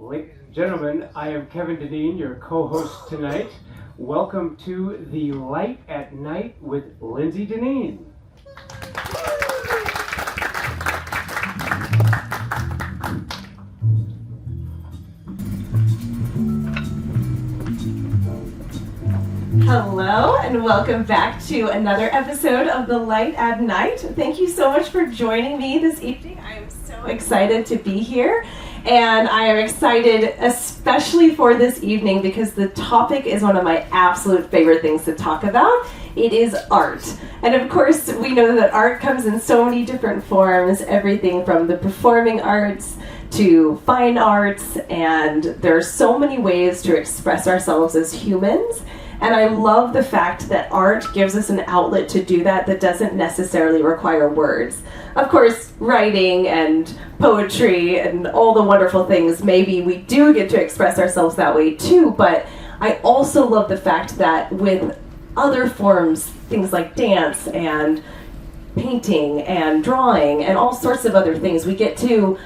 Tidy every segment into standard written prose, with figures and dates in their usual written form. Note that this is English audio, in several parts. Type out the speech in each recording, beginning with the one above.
Ladies and gentlemen, I am Kevin Dinneen, your co-host tonight. Welcome to The Light at Night with Lindsey Dinneen. Hello and welcome back to another episode of The Light at Night. Thank you so much for joining me this evening. I am so excited to be here, and I am excited especially for this evening because the topic is one of my absolute favorite things to talk about. It is art. And of course, we know that art comes in so many different forms, everything from the performing arts to fine arts, and there are so many ways to express ourselves as humans. And I love the fact that art gives us an outlet to do that doesn't necessarily require words. Of course, writing and poetry and all the wonderful things, maybe we do get to express ourselves that way too, but I also love the fact that with other forms, things like dance and painting and drawing and all sorts of other things, we get to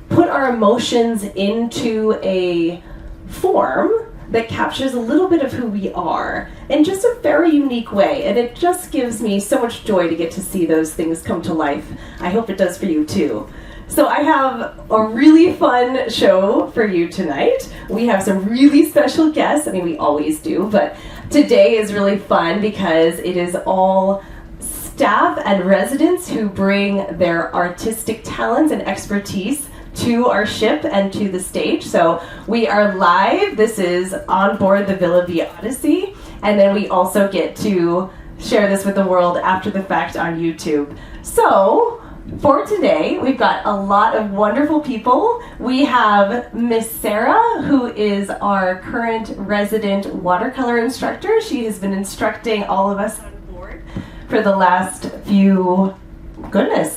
put our emotions into a form that captures a little bit of who we are in just a very unique way. And it just gives me so much joy to get to see those things come to life. I hope it does for you too. So I have a really fun show for you tonight. We have some really special guests. I mean, we always do, but today is really fun because it is all staff and residents who bring their artistic talents and expertise to our ship and to the stage. So we are live. This is on board the Villa Vie Odyssey. And then we also get to share this with the world after the fact on YouTube. So for today, we've got a lot of wonderful people. We have Miss Sarah, who is our current resident watercolor instructor. She has been instructing all of us on board for the last few,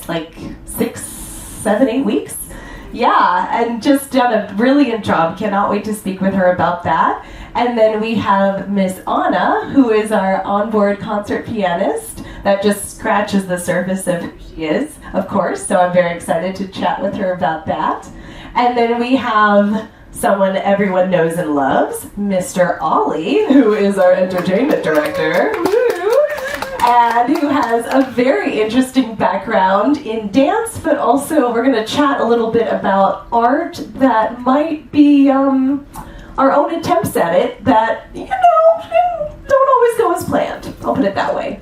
like 6, 7, 8 weeks. Yeah, and just done a brilliant job. Cannot wait to speak with her about that. And then we have Miss Anna, who is our onboard concert pianist. That just scratches the surface of who she is, of course. So I'm very excited to chat with her about that. And then we have someone everyone knows and loves, Mr. Ollie, who is our entertainment director. And who has a very interesting background in dance, but also we're going to chat a little bit about art that might be our own attempts at it that, don't always go as planned. I'll put it that way.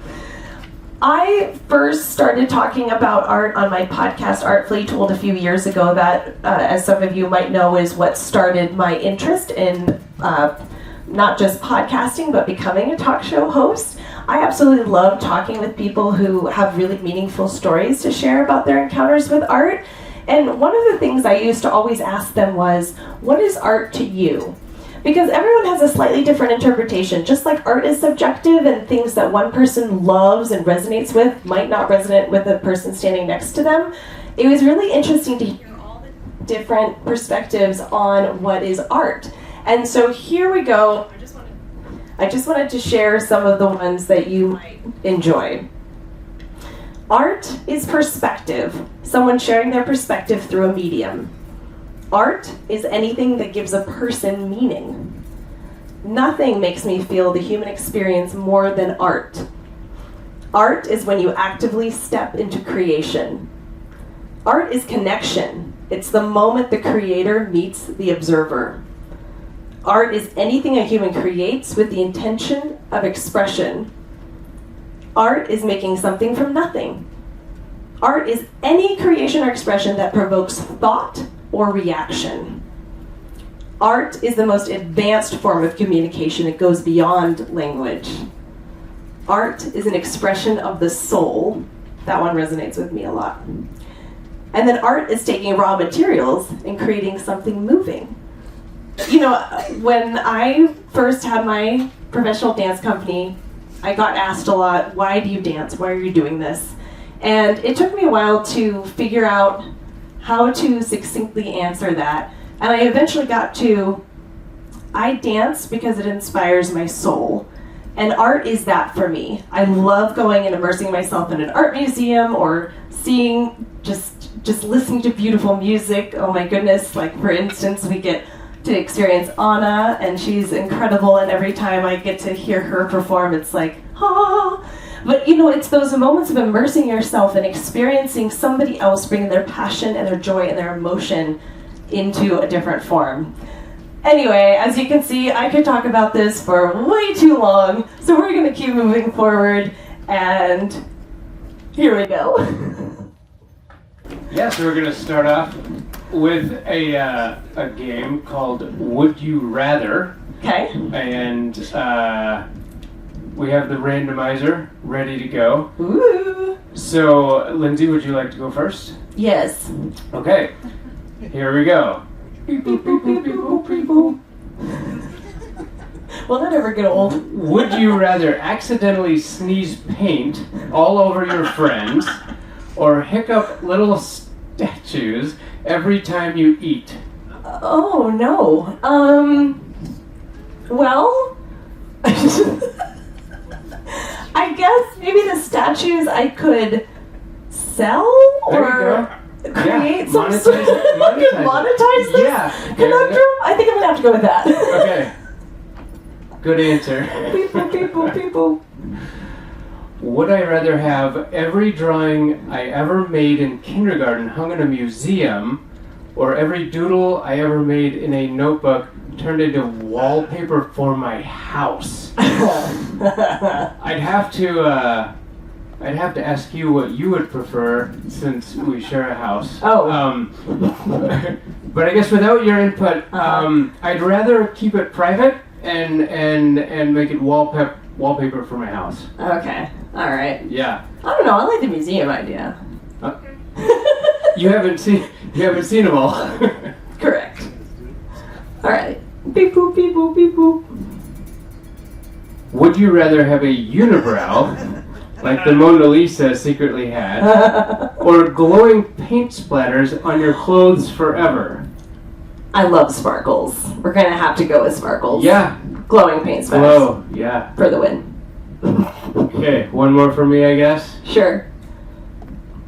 I first started talking about art on my podcast, Artfully, told a few years ago that, as some of you might know, is what started my interest in not just podcasting, but becoming a talk show host. I absolutely love talking with people who have really meaningful stories to share about their encounters with art. And one of the things I used to always ask them was, what is art to you? Because everyone has a slightly different interpretation. Just like art is subjective and things that one person loves and resonates with might not resonate with the person standing next to them, it was really interesting to hear all the different perspectives on what is art. And so here we go. I just wanted to share some of the ones that you might enjoy. Art is perspective, someone sharing their perspective through a medium. Art is anything that gives a person meaning. Nothing makes me feel the human experience more than art. Art is when you actively step into creation. Art is connection. It's the moment the creator meets the observer. Art is anything a human creates with the intention of expression. Art is making something from nothing. Art is any creation or expression that provokes thought or reaction. Art is the most advanced form of communication. It goes beyond language. Art is an expression of the soul. That one resonates with me a lot. And then art is taking raw materials and creating something moving. When I first had my professional dance company, I got asked a lot, why do you dance? Why are you doing this? And it took me a while to figure out how to succinctly answer that. And I eventually got to, I dance because it inspires my soul. And art is that for me. I love going and immersing myself in an art museum or seeing just just listening to beautiful music. Oh my goodness, like for instance, we get to experience Anna, and she's incredible, and every time I get to hear her perform, it's like, ah. But it's those moments of immersing yourself and experiencing somebody else bringing their passion and their joy and their emotion into a different form. Anyway, as you can see, I could talk about this for way too long, so we're going to keep moving forward, and here we go. Yeah, so we're going to start off with a game called Would You Rather. Okay. And we have the randomizer ready to go. Ooh. So, Lindsay, would you like to go first? Yes. Okay, here we go. Beep, boop, beep, boop, beep, boop, beep, boop. Will that ever get old? Would you rather accidentally sneeze paint all over your friends or hiccup little statues every time you eat? Oh, no. Well, I guess maybe the statues I could sell or create some sort of monetize this conundrum. I think I'm gonna have to go with that. Okay. Good answer. People. Would I rather have every drawing I ever made in kindergarten hung in a museum, or every doodle I ever made in a notebook turned into wallpaper for my house? I'd have to ask you what you would prefer, since we share a house. Oh. But I guess without your input, I'd rather keep it private and make it wallpaper for my house. Okay. All right. Yeah. I don't know. I like the museum idea. You haven't seen them all. Correct. All right. Beep boop beep boop beep boop. Would you rather have a unibrow, like the Mona Lisa secretly had, or glowing paint splatters on your clothes forever? I love sparkles. We're gonna have to go with sparkles. Yeah. Glowing paint splatters. Glow. Yeah. For the win. Okay. One more for me, I guess. Sure.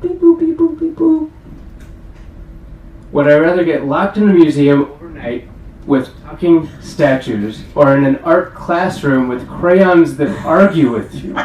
Beep boop beep boop beep boop. Would I rather get locked in a museum overnight with talking statues, or in an art classroom with crayons that argue with you?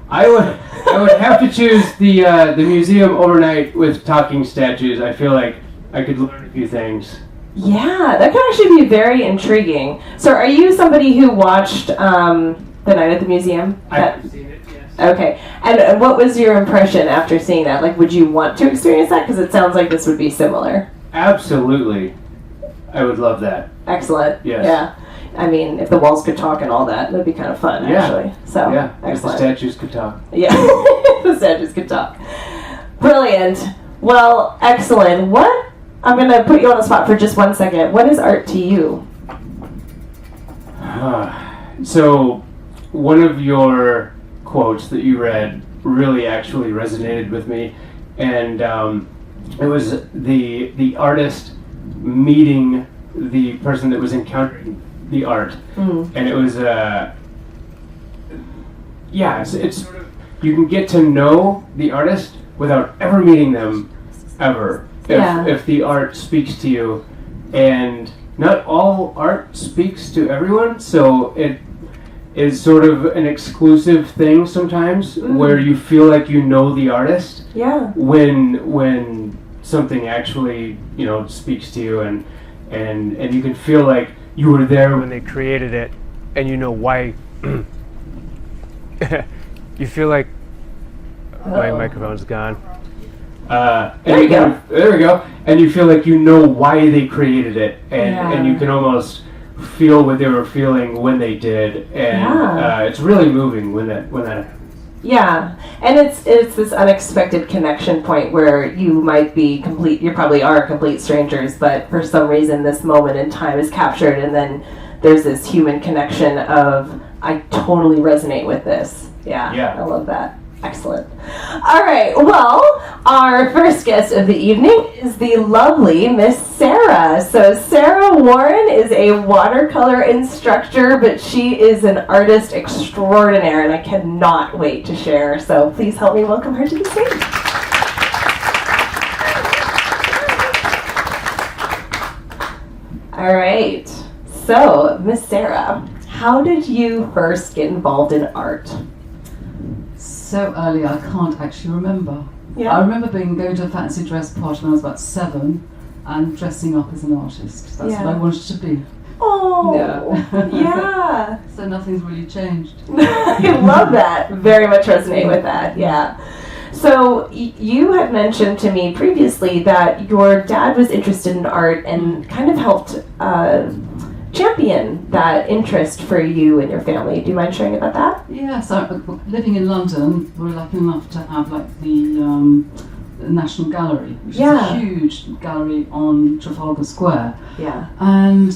I would have to choose the museum overnight with talking statues. I feel like I could learn a few things. Yeah, that could actually be very intriguing. So are you somebody who watched The Night at the Museum? I've seen it, yes. Okay. And what was your impression after seeing that? Like, would you want to experience that? Because it sounds like this would be similar. Absolutely. I would love that. Excellent. Yes. Yeah. I mean, if the walls could talk and all that, that'd be kind of fun, actually. So, yeah, if the excellent. statues could talk. Yeah, the statues could talk. Brilliant. Well, excellent. I'm going to put you on the spot for just 1 second. What is art to you? So, one of your quotes that you read really actually resonated with me, and it was the artist meeting the person that was encountering the art, and it was it's sort of, you can get to know the artist without ever meeting them ever, if the art speaks to you. And not all art speaks to everyone, so it is sort of an exclusive thing sometimes, where you feel like you know the artist when something actually speaks to you, and you can feel like you were there when they created it, and you know why. You feel like my microphone's gone. There you go. There we go. And you feel like you know why they created it, and you can almost feel what they were feeling when they did, and it's really moving when that happens. Yeah, and it's this unexpected connection point where you probably are complete strangers, but for some reason this moment in time is captured, and then there's this human connection of, I totally resonate with this. Yeah. I love that. Excellent. All right, well, our first guest of the evening is the lovely Miss Sarah. So Sarah Warren is a watercolor instructor, but she is an artist extraordinaire, and I cannot wait to share. So please help me welcome her to the stage. All right. So, Miss Sarah, how did you first get involved in art? So early, I can't actually remember. Yeah. I remember going to a fancy dress party when I was about 7 and dressing up as an artist. That's what I wanted to be. Oh, yeah. So nothing's really changed. I love that. Very much resonate with that, yeah. So you had mentioned to me previously that your dad was interested in art and kind of helped champion that interest for you and your family. Do you mind sharing about that? Yeah, so living in London, we're lucky enough to have like the National Gallery, which is a huge gallery on Trafalgar Square. Yeah. And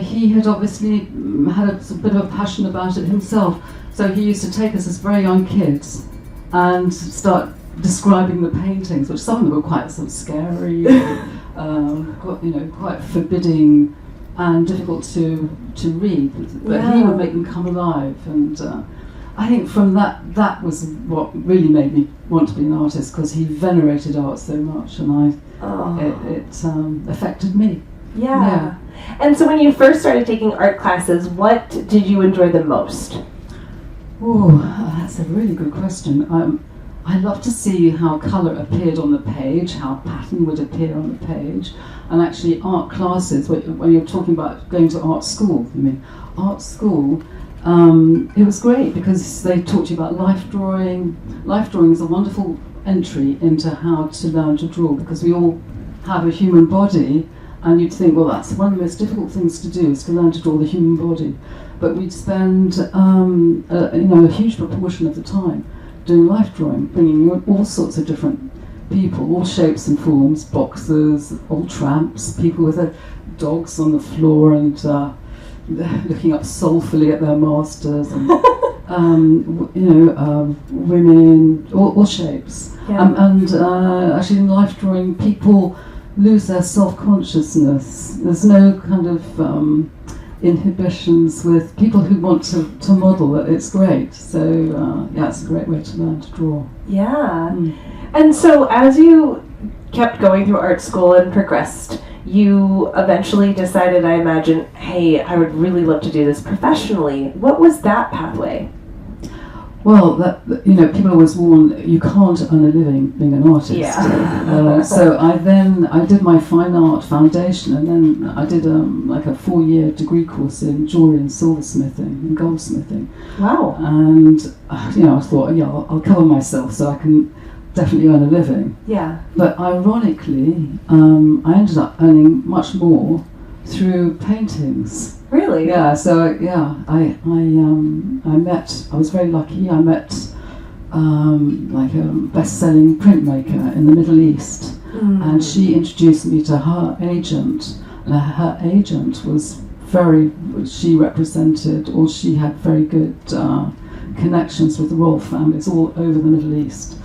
he had obviously had a bit of a passion about it himself. So he used to take us as very young kids and start describing the paintings, which some of them were quite sort of scary, quite forbidding and difficult to read. But he would make them come alive, and I think from that was what really made me want to be an artist, because he venerated art so much, and it affected me. Yeah. And so when you first started taking art classes, what did you enjoy the most? Oh, that's a really good question. I love to see how colour appeared on the page, how pattern would appear on the page, and actually art classes, when you're talking about going to art school, it was great because they taught you about life drawing. Life drawing is a wonderful entry into how to learn to draw, because we all have a human body, and you'd think, well, that's one of the most difficult things to do, is to learn to draw the human body. But we'd spend a huge proportion of the time doing life drawing, bringing you all sorts of different people, all shapes and forms, boxers, old tramps, people with their dogs on the floor and looking up soulfully at their masters, and women, all shapes. Yeah. Actually in life drawing, people lose their self-consciousness. There's no kind of inhibitions with people who want to model. It's great. So it's a great way to learn to draw. Yeah. And so as you kept going through art school and progressed, you eventually decided, I imagine, hey, I would really love to do this professionally. What was that pathway? Well, people always warn you can't earn a living being an artist. Yeah. So I did my fine art foundation, and then I did a 4-year degree course in jewellery and silversmithing and goldsmithing. Wow. And I thought, I'll cover myself so I can definitely earn a living. Yeah. But ironically, I ended up earning much more through paintings. Really? Yeah. So I was very lucky. I met a best-selling printmaker in the Middle East, and she introduced me to her agent. And her agent she had very good connections with the royal families all over the Middle East.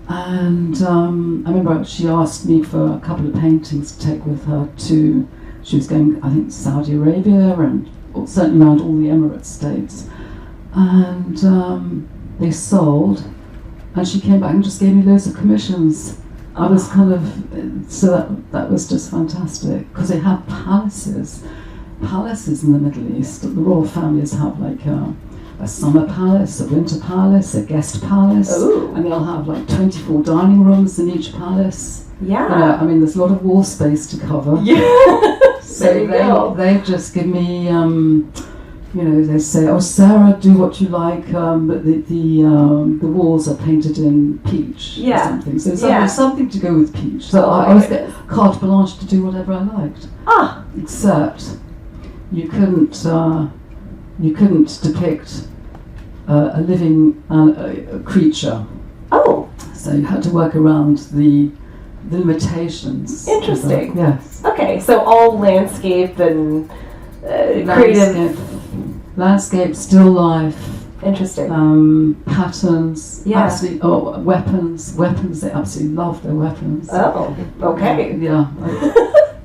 And I remember she asked me for a couple of paintings to take with her to. She was going, I think, to Saudi Arabia and certainly around all the Emirate states. And they sold, and she came back and just gave me loads of commissions. I was that was just fantastic, because they have palaces in the Middle East. The royal families have like a summer palace, a winter palace, a guest palace, and they'll have like 24 dining rooms in each palace. Yeah. There's a lot of wall space to cover. Yeah. So they just give me, they say, "Oh, Sarah, do what you like," but the walls are painted in peach or something. So there's something to go with peach. So I was carte blanche to do whatever I liked. Except you couldn't depict a living creature. Oh. So you had to work around the limitations. Interesting. Yes. Okay, so all landscape and creative. Landscape, still life. Interesting. Patterns. Yeah. Absolutely. Oh, weapons. They absolutely love their weapons. Oh, okay. Yeah.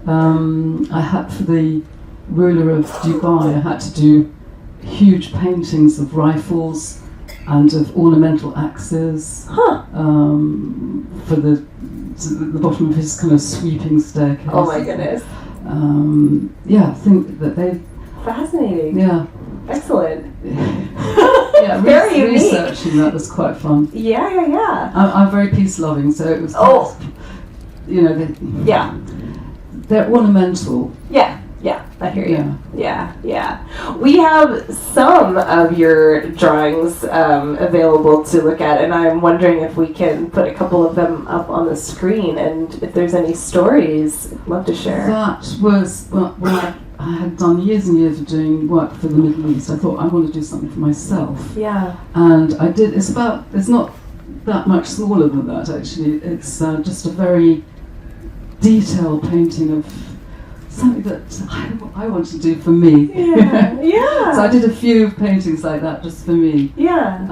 I had, for the ruler of Dubai, I had to do huge paintings of rifles and of ornamental axes for the bottom of his kind of sweeping staircase. Oh my goodness. I think that they... Fascinating. Yeah. Excellent. Yeah, Very unique. researching that was quite fun. Yeah. I'm very peace-loving, so it was... They're ornamental. Yeah, I hear you. Yeah. Yeah. We have some of your drawings available to look at, and I'm wondering if we can put a couple of them up on the screen, and if there's any stories, I'd love to share. That was when I had done years and years of doing work for the Middle East. I thought I want to do something for myself. Yeah. And I did. It's not that much smaller than that, actually. It's just a very detailed painting of something that I want to do for me. Yeah. So I did a few paintings like that just for me. Yeah.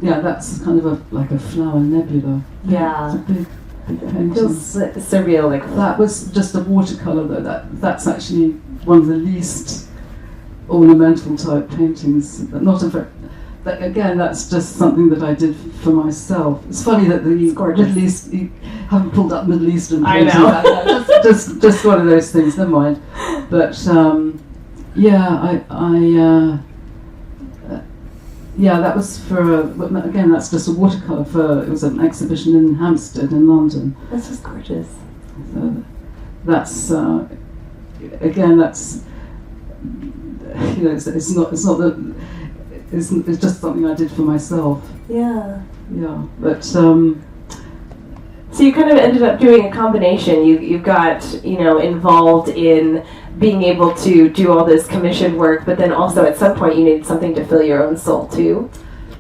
That's kind of like a flower nebula. Yeah. It's a big painting. It feels surreal, like that was just a watercolor, though. That's actually one of the least ornamental type paintings. Not a very. Again, that's just something that I did for myself. It's funny that the Middle East, you haven't pulled up Middle Eastern painting. I know. just one of those things. Never mind. But that was for again. That's just a watercolor it was an exhibition in Hampstead in London. That's just gorgeous. So that's again. That's it's not that. It's just something I did for myself. Yeah. Yeah, but so you kind of ended up doing a combination. You got involved in being able to do all this commissioned work, but then also at some point you needed something to fill your own soul too.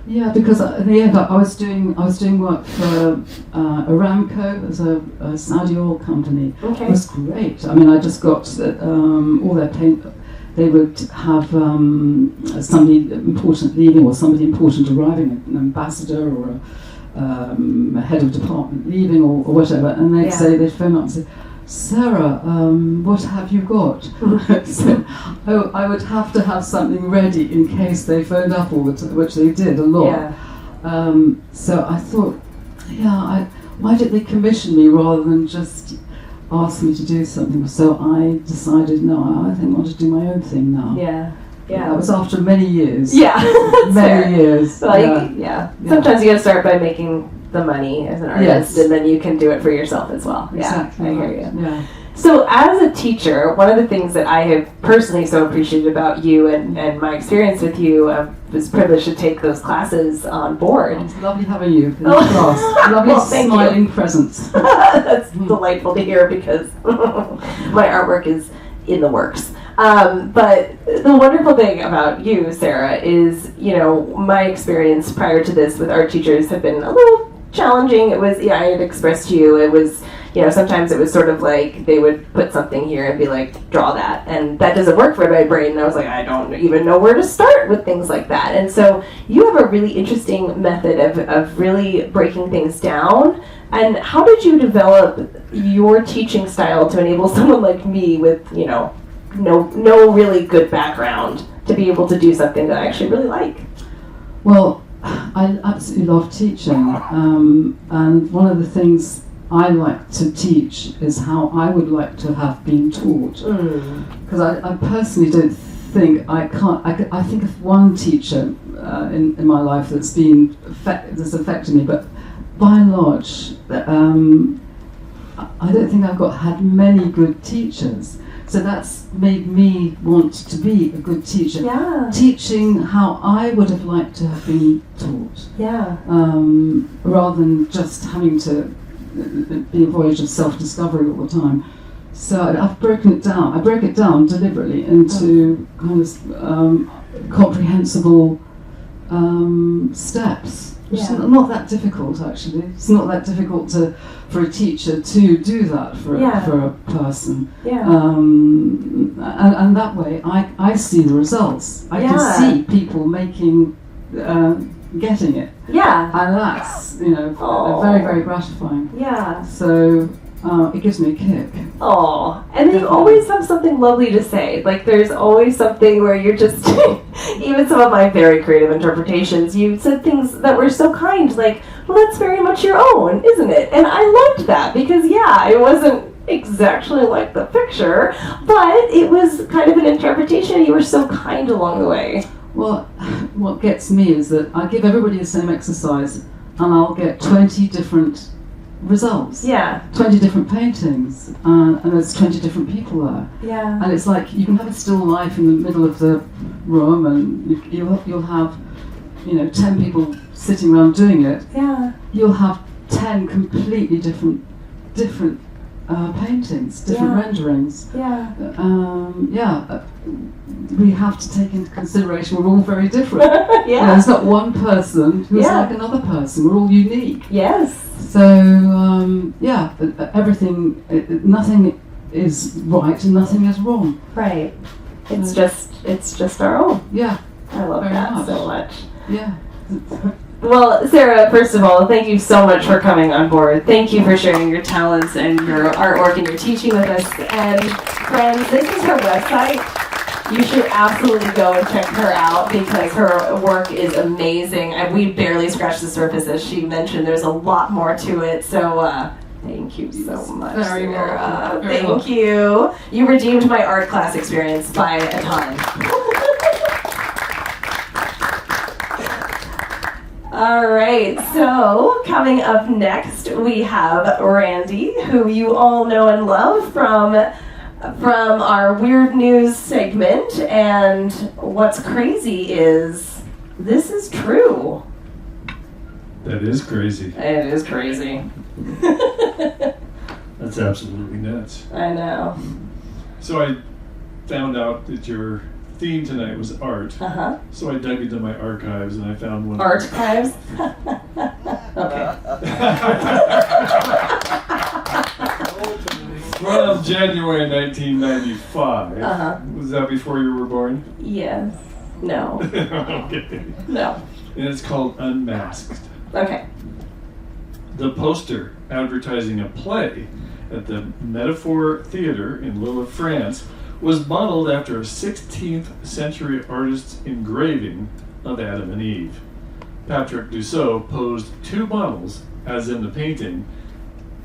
Yeah, because in the end I was doing work for Aramco as a Saudi oil company. Okay. It was great. I mean, I just got all their paint. They would have somebody important leaving or somebody important arriving, an ambassador or a head of department leaving or whatever, and they'd phone up and say, Sarah, what have you got? So I would have to have something ready in case they phoned up, which they did a lot. Yeah. So I thought, why did they commission me rather than just asked me to do something, so I decided, no, I think I want to do my own thing now. Yeah. That was after many years. Yeah, many years. Well, sometimes you got to start by making the money as an artist, and then you can do it for yourself as well. Exactly. Yeah, I hear you. Yeah. So as a teacher, one of the things that I have personally so appreciated about you and my experience with you, was privileged to take those classes on board. It's lovely having you in the class. Lovely smiling presence. That's delightful to hear because my artwork is in the works. But the wonderful thing about you, Sarah, is, my experience prior to this with art teachers have been a little challenging. It was, I had expressed to you, it was, sometimes it was sort of like they would put something here and be like, draw that. And that doesn't work for my brain. And I was like, I don't even know where to start with things like that. And so you have a really interesting method of really breaking things down. And how did you develop your teaching style to enable someone like me with, no really good background to be able to do something that I actually really like? Well, I absolutely love teaching. And one of the things I like to teach is how I would like to have been taught. Because I personally don't think I think of one teacher in my life that's affected me, but by and large, I don't think I've had many good teachers. So that's made me want to be a good teacher. Yeah. Teaching how I would have liked to have been taught. Yeah. Rather than just having to be a voyage of self-discovery all the time. So I've broken it down. I broke it down deliberately into kind of comprehensible steps. Which is not that difficult, actually. It's not that difficult for a teacher to do that for a person. Yeah. And that way, I see the results. I can see people getting it. Yeah. And that's, very, very gratifying. Yeah. So it gives me a kick. Oh, and then you always have something lovely to say. Like, there's always something where you're just, even some of my very creative interpretations, you said things that were so kind, like, well, that's very much your own, isn't it? And I loved that because, it wasn't exactly like the picture, but it was kind of an interpretation. You were so kind along the way. Well, what gets me is that I give everybody the same exercise and I'll get 20 different results. Yeah. 20 different paintings, and there's 20 different people there. Yeah. And it's like you can have a still life in the middle of the room, and you'll have 10 people sitting around doing it. Yeah. You'll have 10 completely different paintings, different renderings. Yeah. We have to take into consideration we're all very different. Yeah. There's not one person who's like another person. We're all unique. Yes. So everything, nothing is right and nothing is wrong. Right. It's just our own. Yeah. I love that so much. Yeah. Well, Sarah, first of all, thank you so much for coming on board. Thank you for sharing your talents and your artwork and your teaching with us. And friends, this is her website. You should absolutely go and check her out because her work is amazing. And we barely scratched the surface, as she mentioned. There's a lot more to it. So thank you so much, Sarah. Thank you. You redeemed my art class experience by a ton. All right, so coming up next, we have Randy, who you all know and love from our Weird News segment. And what's crazy is this is true. That is crazy. It is crazy. That's absolutely nuts. I know. So I found out that your theme tonight was art. Uh-huh. So I dug into my archives and I found one. Archives? Okay. From January 1995. Uh-huh. Was that before you were born? Yes. No. Okay. No. And it's called Unmasked. Okay. The poster advertising a play at the Metaphor Theatre in Lille, France, was modeled after a 16th century artist's engraving of Adam and Eve. Patrick Dussault posed two models, as in the painting,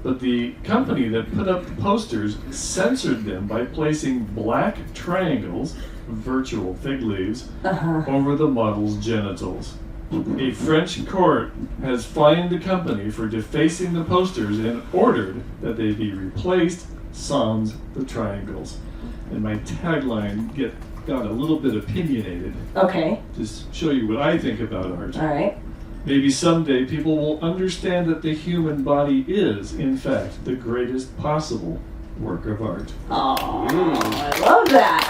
but the company that put up the posters censored them by placing black triangles, virtual fig leaves, over the model's genitals. A French court has fined the company for defacing the posters and ordered that they be replaced sans the triangles. And my tagline got a little bit opinionated. Okay. Just show you what I think about art. All right. Maybe someday people will understand that the human body is, in fact, the greatest possible work of art. Oh, I love that.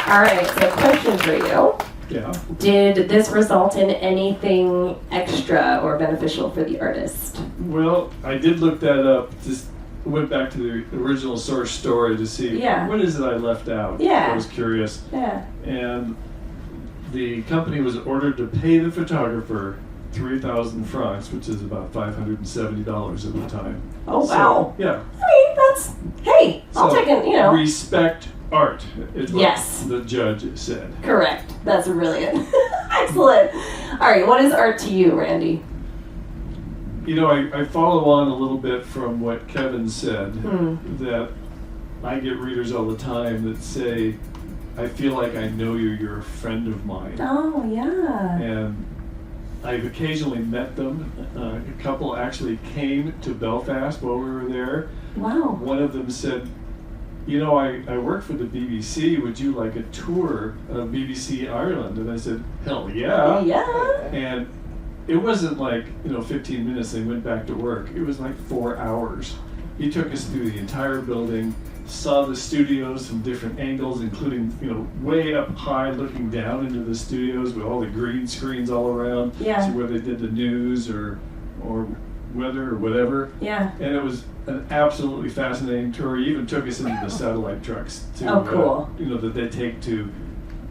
All right, so question for you. Yeah. Did this result in anything extra or beneficial for the artist? Well, I did look that up. Just went back to the original source story to see what is it I left out. Yeah. I was curious. Yeah. And the company was ordered to pay the photographer 3,000 francs, which is about $570 at the time. Oh, wow. Yeah. I mean, that's, hey, I'll take it, Respect art, is what the judge said. Correct. That's brilliant. Excellent. All right, what is art to you, Randy? I follow on a little bit from what Kevin said, that I get readers all the time that say, I feel like I know you, you're a friend of mine. Oh, yeah. And I've occasionally met them. A couple actually came to Belfast while we were there. Wow. One of them said, I work for the BBC. Would you like a tour of BBC Ireland? And I said, hell yeah. Yeah. And it wasn't like, 15 minutes and they went back to work. It was like 4 hours. He took us through the entire building, saw the studios from different angles, including, way up high looking down into the studios with all the green screens all around. Yeah. So where they did the news or weather or whatever. Yeah. And it was an absolutely fascinating tour. He even took us into the satellite trucks to, cool. That they take to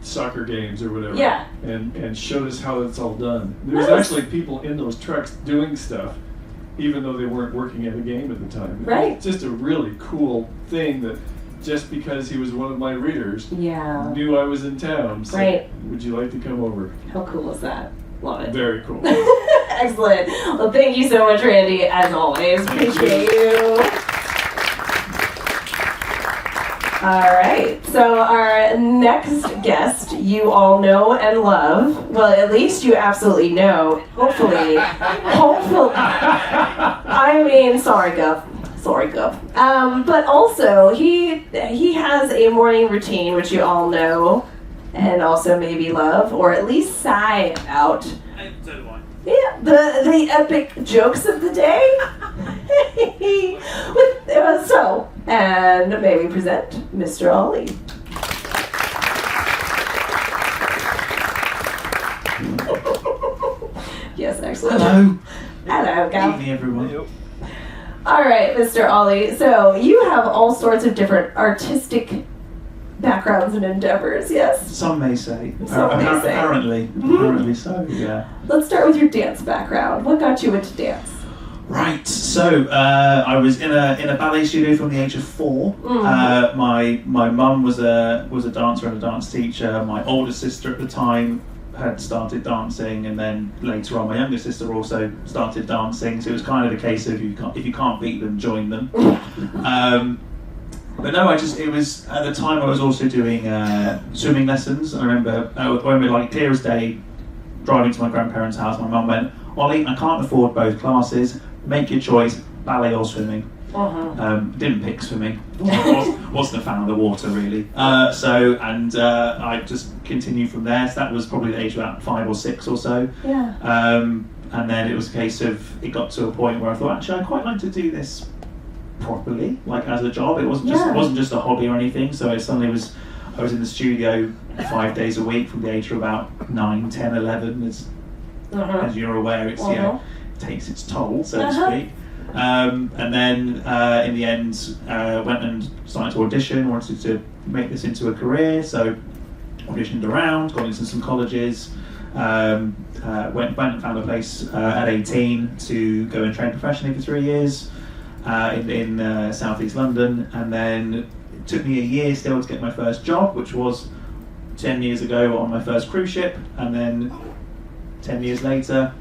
soccer games or whatever. Yeah. And showed us how it's all done. There was actually people in those trucks doing stuff, even though they weren't working at a game at the time. Right. It's just a really cool thing that just because he was one of my readers knew I was in town. So would you like to come over? How cool is that? Love it. Very cool. Excellent. Well, thank you so much, Randy, as always. Appreciate you. All right, so our next guest you all know and love. Well, at least you absolutely know. Hopefully. I mean, sorry, Gov. But also, he has a morning routine, which you all know, and also maybe love, or at least sigh about. So do I. Yeah, the epic jokes of the day. And may we present Mr. Ollie. Yes, excellent. Hello. Hello, Gal. Evening, everyone. All right, Mr. Ollie. So you have all sorts of different artistic backgrounds and endeavors, yes? Some may say. Some may say. Apparently so, yeah. Let's start with your dance background. What got you into dance? Right, so I was in a ballet studio from the age of 4. My mum was a dancer and a dance teacher. My older sister at the time had started dancing, and then later on my younger sister also started dancing. So it was kind of a case of if you can't beat them, join them. But no, it was at the time I was also doing swimming lessons. I remember like clear as day, driving to my grandparents' house. My mum went, "Ollie, I can't afford both classes. Make your choice, ballet or swimming." Didn't pick swimming. Wasn't a fan of the water really. I just continued from there. So that was probably the age of about 5 or 6 or so. Yeah. And then it was a case of it got to a point where I thought actually I'd quite like to do this properly, like as a job. It wasn't just a hobby or anything. So I was in the studio 5 days a week from the age of about 9, 10, 11. As you're aware, it's it takes its toll, so to speak. And then in the end, went and started to audition. Wanted to make this into a career, so auditioned around, got into some colleges. Went and found a place at 18 to go and train professionally for 3 years in southeast London, and then it took me a year still to get my first job, which was 10 years ago on my first cruise ship, and then 10 years later,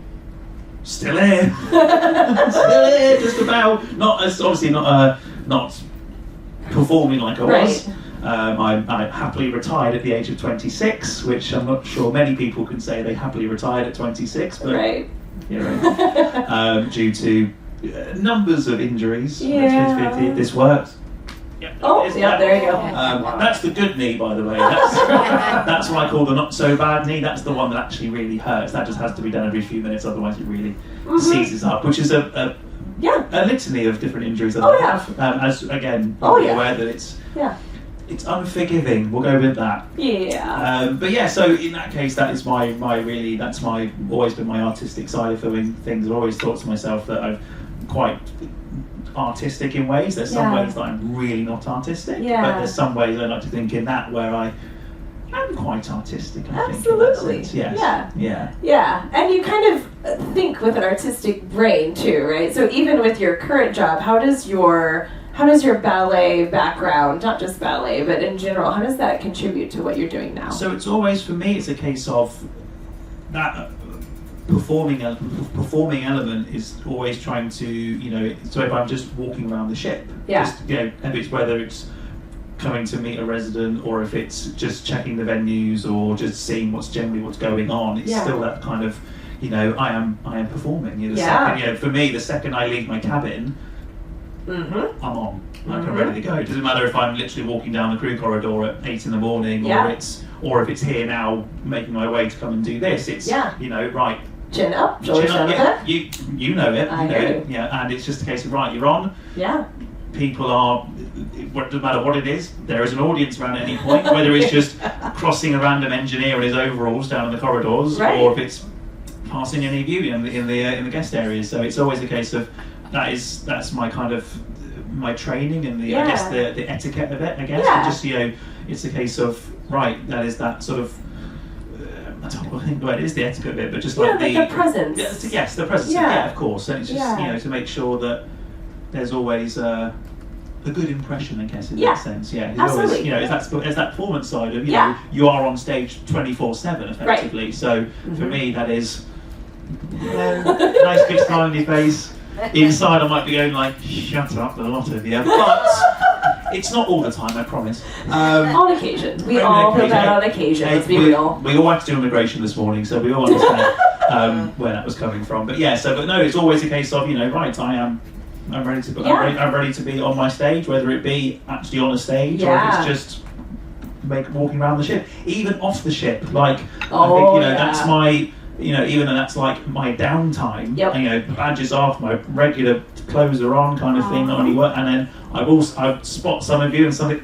still here, just about. Not performing like I was. Right. I happily retired at the age of 26, which I'm not sure many people can say they happily retired at 26, but right. Due to numbers of injuries. Yeah. If this works. There you go. That's the good knee, by the way. That's what I call the not so bad knee. That's the one that actually really hurts. That just has to be done every few minutes, otherwise it really seizes up, which is a litany of different injuries that I have. As again, you're aware that it's unforgiving. We'll go with that. Yeah. But yeah, so in that case, that is always been my artistic side of things. I've always thought to myself that I'm quite artistic in ways. There's some ways that I'm really not artistic, but there's some ways I like to think in that where I am quite artistic. Absolutely. Yes. Yeah. And you kind of think with an artistic brain too, right? So even with your current job, how does your ballet background, not just ballet, but in general, how does that contribute to what you're doing now? So it's always, for me, it's a case of that performing element is always trying to, so if I'm just walking around the ship, whether it's coming to meet a resident or if it's just checking the venues or just seeing what's going on, it's still that kind of, I am performing. Second, for me, the second I leave my cabin, I'm on. I'm ready to go. It doesn't matter if I'm literally walking down the crew corridor at 8 in the morning, or if it's here now, making my way to come and do this. It's right. Chin up, You know it. And it's just a case of you're on. Yeah. People are. It doesn't matter what it is. There is an audience around at any point, whether it's just crossing a random engineer in his overalls down in the corridors, or if it's passing any of you in the guest areas. So it's always a case of that's my kind of my training and I guess the etiquette of it. I guess and just it's a case of that is that sort of. I don't know think it is the etiquette of it, but just like the presence. Yes, the presence. Yeah, of course. And it's just to make sure that there's always a good impression, I guess, in that sense. Yeah, absolutely. Always, there's that performance side of you are on stage 24/7 effectively. Right. So for me, that is nice big smile on your face. Inside, I might be going like, "Shut up," a lot of you, but It's not all the time, I promise. On occasion. We all feel that on occasion, let's be real. We all had to do immigration this morning, so we all understand where that was coming from. But yeah, but no, it's always a case of, right, I'm ready to I'm ready to be on my stage, whether it be actually on a stage or if it's just walking around the ship, even off the ship. I think that's my even though that's like my downtime. Badges off, my regular clothes are on, kind of thing. Not only work, and then I've spot some of you and something.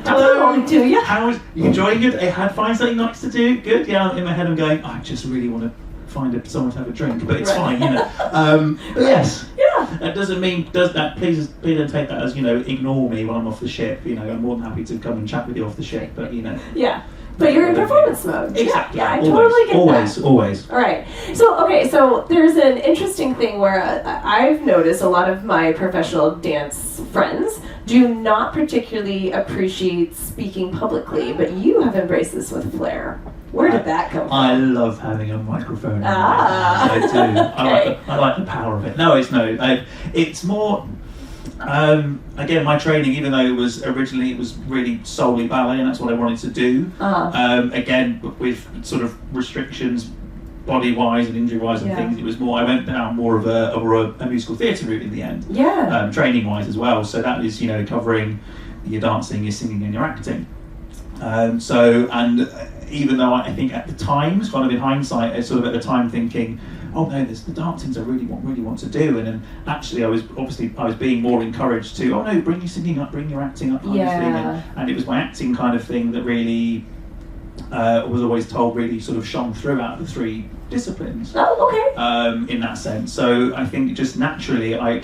Hello to you. How is you enjoying it? Find something nice to do. Good. Yeah. In my head, I'm going. I just really want to find someone to have a drink, but it's fine, But yes. Yeah. That doesn't mean please don't take that as ignore me when I'm off the ship. I'm more than happy to come and chat with you off the ship, but Yeah. But you're in performance mode. Exactly. Yeah, I totally get that. Always. All right. So there's an interesting thing where I've noticed a lot of my professional dance friends do not particularly appreciate speaking publicly, but you have embraced this with flair. Where did that come from? I love having a microphone. I do. Okay. I like the power of it. It's more. Again, my training, even though it was really solely ballet, and that's what I wanted to do. Again, with sort of restrictions, body-wise and injury-wise and things, it was more. I went down more of a musical theatre route in the end. Yeah. Training-wise as well. So that is, covering your dancing, your singing, and your acting. Even though I think at the time, kind of in hindsight, sort of at the time thinking, oh no, the dancing's I really want to do, and then actually I was being more encouraged to, oh no, bring your singing up, bring your acting up, kind of thing, and it was my acting kind of thing that really was always told really sort of shone through out of the three disciplines. Oh, okay. In that sense, so I think just naturally, I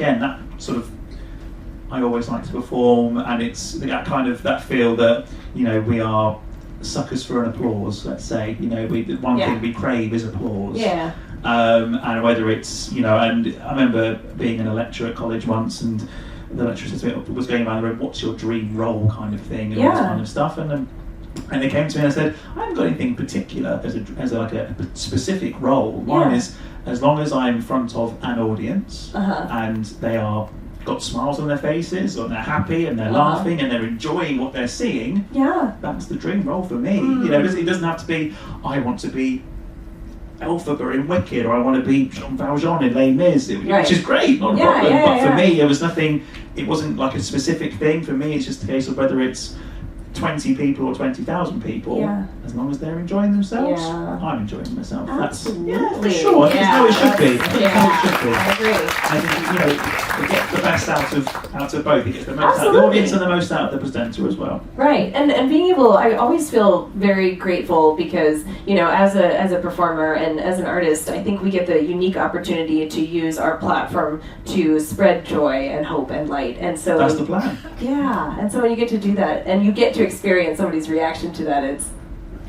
always like to perform, and it's that feel that we are suckers for an applause. Let's say thing we crave is applause. Yeah. And whether it's and I remember being in a lecture at college once, and the lecturer said to me, was going around the room, what's your dream role, kind of thing, and all this kind of stuff, and they came to me and I said, I haven't got anything particular as a specific role. Mine is as long as I'm in front of an audience and they are got smiles on their faces, or they're happy and they're laughing and they're enjoying what they're seeing. Yeah, that's the dream role for me. It doesn't have to be I want to be Elphaba in Wicked, or I want to be Jean Valjean in Les Mis, which is great, not a problem. But for me, it was nothing. It wasn't like a specific thing. For me, it's just a case of whether it's 20 people or 20,000 people, as long as they're enjoying themselves, I'm enjoying myself. Absolutely. That's for sure. I think how it should be. I agree. I think it gets the best out of both. It gets the most out of the audience and the most out of the presenter as well. Right, and being able, I always feel very grateful because as a performer and as an artist, I think we get the unique opportunity to use our platform to spread joy and hope and light, and so that's the plan. Yeah, and so when you get to do that and you get to experience somebody's reaction to that, it's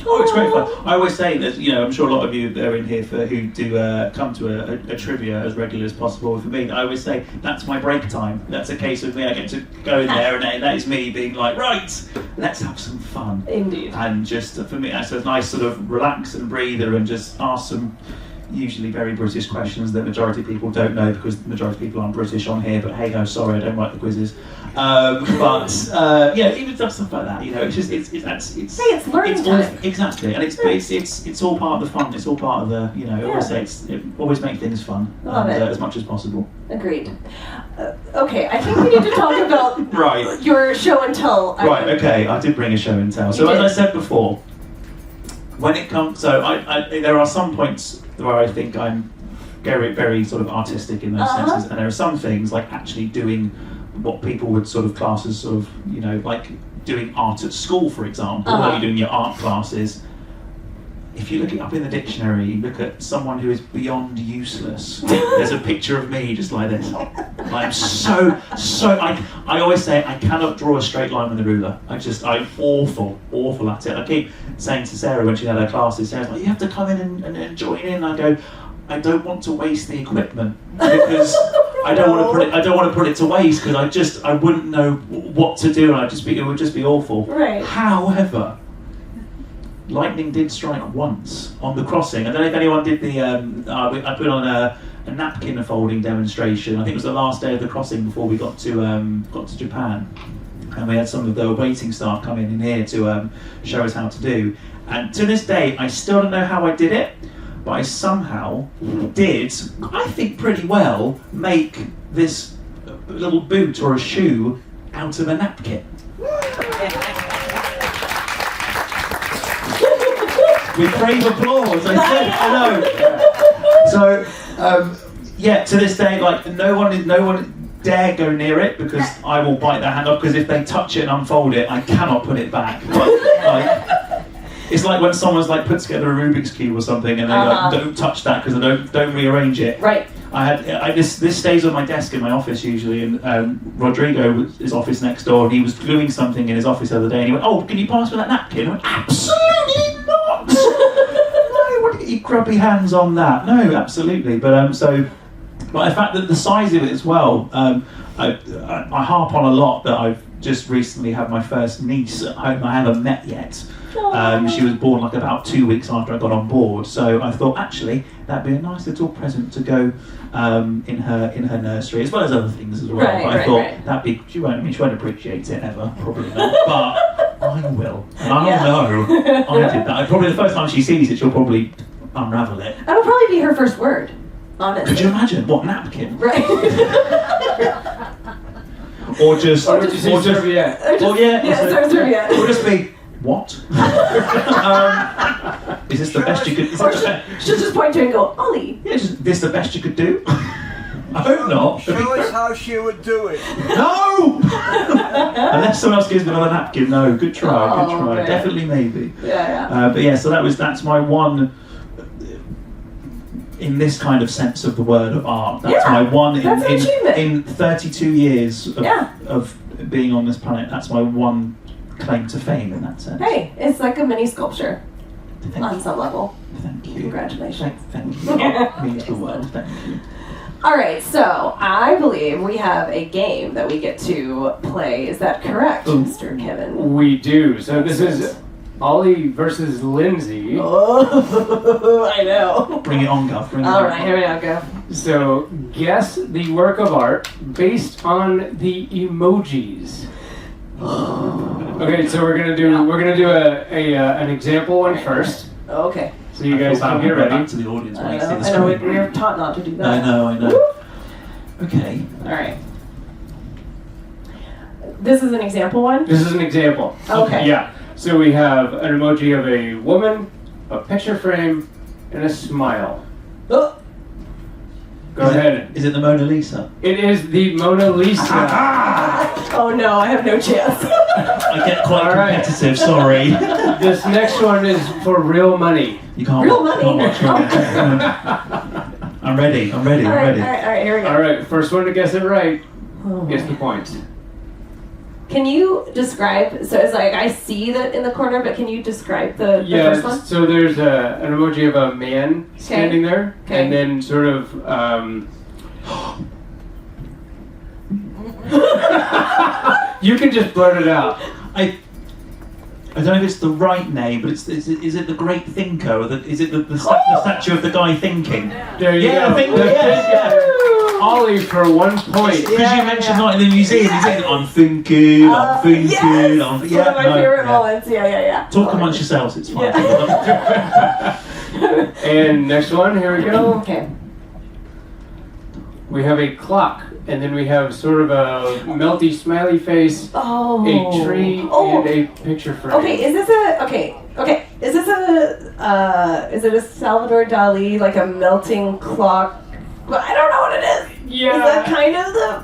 great fun. I always say that I'm sure a lot of you that are in here who do come to a trivia as regularly as possible. For me, I always say that's my break time. That's a case of me. I get to go in there, and that is me being like, right, let's have some fun. Indeed. And just for me, that's a nice sort of relax and breather, and just ask some usually very British questions that majority of people don't know, because the majority of people aren't British on here. But hey ho, sorry, I don't write the quizzes. Even stuff like that. It's learning time. Exactly, and it's all part of the fun. It's all part of the I always say always make things fun. Love it. As much as possible. Agreed. Okay, I think we need to talk about your show and tell. Right. Okay, I did bring a show and tell. So as I said before, when it comes, I there are some points where I think I'm very, very sort of artistic in those senses, and there are some things like actually doing what people would sort of class as sort of, like doing art at school, for example, where you're doing your art classes. If you look it up in the dictionary, you look at someone who is beyond useless. There's a picture of me just like this. I'm I always say I cannot draw a straight line with a ruler. I'm awful at it. I keep saying to Sarah when she had her classes, Sarah's like, you have to come in and join in. I go, I don't want to waste the equipment because I don't want to put it to waste, because I wouldn't know what to do, and it would just be awful. Right. However, lightning did strike once on the crossing. I don't know if anyone did the. I put on a napkin folding demonstration. I think it was the last day of the crossing before we got to Japan, and we had some of the waiting staff come in here to show us how to do. And to this day, I still don't know how I did it, but I somehow did, I think pretty well, make this little boot or a shoe out of a napkin. With brave applause, I know. So, yeah, to this day, like no one dare go near it because I will bite their hand off. Because if they touch it and unfold it, I cannot put it back. It's like when someone's like put together a Rubik's cube or something, and they like don't touch that because I don't rearrange it. Right. This stays on my desk in my office usually, and Rodrigo, his office next door, and he was gluing something in his office the other day, and he went, "Oh, can you pass me that napkin?" I went, "Absolutely not! No, what get your grubby hands on that? No, absolutely." But the fact that the size of it as well, I harp on a lot that I've just recently had my first niece at home. I haven't met yet. She was born like about 2 weeks after I got on board, so I thought actually that'd be a nice little present to go in her nursery, as well as other things as well. Right, but I thought that'd be she won't appreciate it ever, probably not, but I will, and I'll know I did that. Probably the first time she sees it, she'll probably unravel it. That'll probably be her first word, honestly. Could you imagine what napkin? Right. or just serviette. Serviette. Or just be. What? Is this the best you could? She'll just point to you and go, Ollie. Yeah, is this the best you could do? I hope not. Show us how she would do it. No! Unless someone else gives me another napkin. No, good try, good try. Man. Definitely, maybe. Yeah. But yeah, so that's my one. In this kind of sense of the word of art, that's my one in 32 years of being on this planet. That's my one claim to fame in that sense. Hey, it's like a mini sculpture on some level. Thank you. Congratulations. Thank you. It means the world. Thank you. All right, so I believe we have a game that we get to play. Is that correct, Mr. Kevin? We do. So this is Ollie versus Lindsey. Oh, I know. Bring it on, Guff. All right, here we go. So guess the work of art based on the emojis. Okay, so we're gonna do an example one first. Okay. So you guys can get ready. Back to the audience when I they see the know. screen. We're taught not to do that. I know. Okay. All right. This is an example one? This is an example. Okay. Yeah. So we have an emoji of a woman, a picture frame, and a smile. Oh. Go ahead. Is it the Mona Lisa? It is the Mona Lisa. Oh no, I have no chance. I get quite competitive, sorry. This next one is for real money. You can't Real money? watch I'm ready. All right, here we go. All right, first one to guess it right gets the points. Can you describe, so it's like I see that in the corner, but can you describe the first one? So there's an emoji of a man standing there, and then sort of you can just blurt it out. I don't know if it's the right name, but is it the great thinker, or is it the statue of the guy thinking? There you go. I think Ollie for 1 point. Because you mentioned not in the museum, you said, I'm thinking. Yes! One of my favorite moments, yeah. Talk amongst yourselves, it's fine. And next one, here we go. Okay. We have a clock, and then we have sort of a melty smiley face, a tree, and a picture frame. Okay, is it a Salvador Dali, like a melting clock? But I don't know what it is. Yeah. Is that kind of the...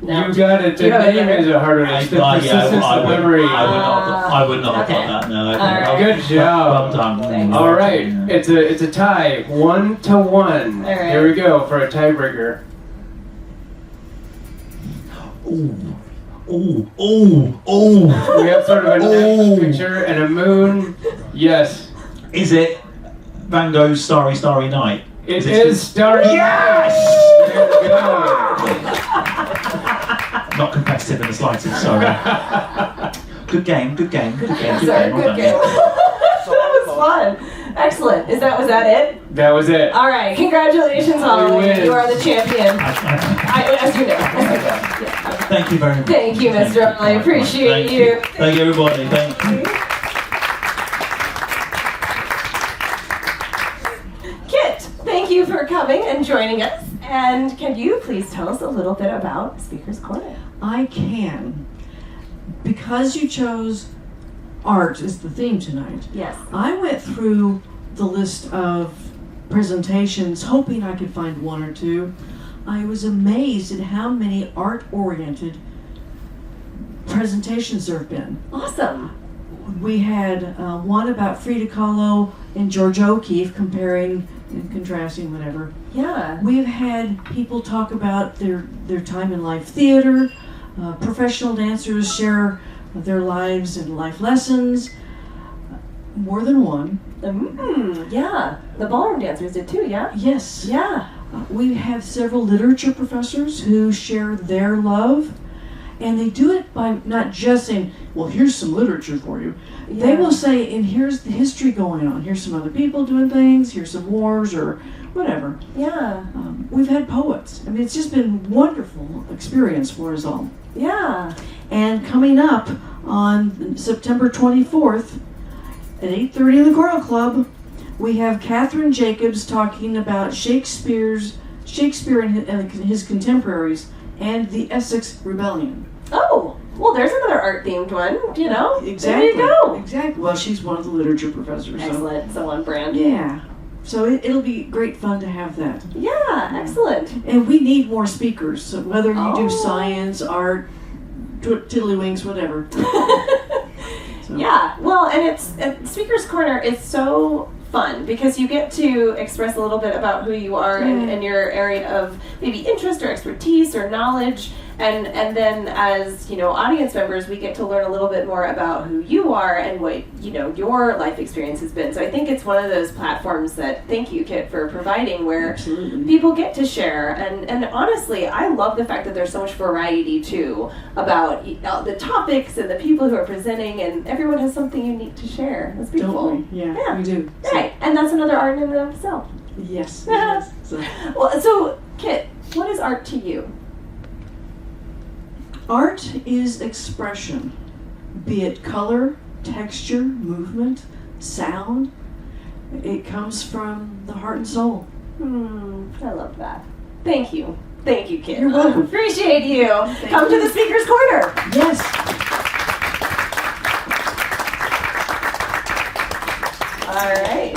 No. You got it. The name is a harder one. It's the persistence of memory. I would not have got that, no. Good job. Well done. Thanks. All right, it's a tie, 1-1. All right. Here we go for a tiebreaker. We have sort of an picture and a moon. Yes. Is it Van Gogh's Starry, Starry Night? It is Starry Night. Yes! There we go. Not competitive in the slightest, sorry. Good game. Good game. Well done. That was fun. Excellent. Was that it? That was it. All right. Congratulations, Ollie. win. You are the champion. As you know. Yeah. Thank you very much. Thank you, Mr. Ollie. Appreciate Thank you. Thank you, everybody. Thank you. Kit, thank you for coming and joining us. And can you please tell us a little bit about Speaker's Corner? I can. Because you chose art as the theme tonight, Yes. I went through the list of presentations hoping I could find one or two. I was amazed at how many art-oriented presentations there have been. Awesome. We had one about Frida Kahlo and George O'Keeffe comparing and contrasting, whatever. Yeah. We've had people talk about their time in live theater, professional dancers share their lives and life lessons, more than one. Yeah. The ballroom dancers did too, yeah? Yes. Yeah. We have several literature professors who share their love, and they do it by not just saying, well, here's some literature for you. Yeah. They will say, and here's the history going on. Here's some other people doing things. Here's some wars or whatever. Yeah. We've had poets. I mean, it's just been wonderful experience for us all. Yeah. And coming up on September 24th at 8:30 in the Choral Club, we have Catherine Jacobs talking about Shakespeare and his contemporaries and the Essex Rebellion. Oh, well, there's another art-themed one, you know? Exactly. There you go. Exactly. Well, she's one of the literature professors. Excellent. So on brand. Yeah. So it'll be great fun to have that. Yeah, excellent. And we need more speakers, so whether you do Oh. science, art, tiddlywinks, whatever. So. Yeah, well, and Speaker's Corner is so fun because you get to express a little bit about who you are and your area of maybe interest or expertise or knowledge. And then as, audience members, we get to learn a little bit more about who you are and what, your life experience has been. So I think it's one of those platforms that, thank you, Kit, for providing, where Absolutely. people get to share. And honestly, I love the fact that there's so much variety, too, about the topics and the people who are presenting, and everyone has something unique to share. That's beautiful. Don't we? Yeah, we do. Right, and that's another art in and of itself. Yes. Yes. So, Well, so, Kit, what is art to you? art is expression, be it color, texture, movement, sound. It comes from the heart and soul. I love that. Thank you. Thank you, Kit. You're welcome. Appreciate you. Come to the Speaker's Corner. Yes. All right.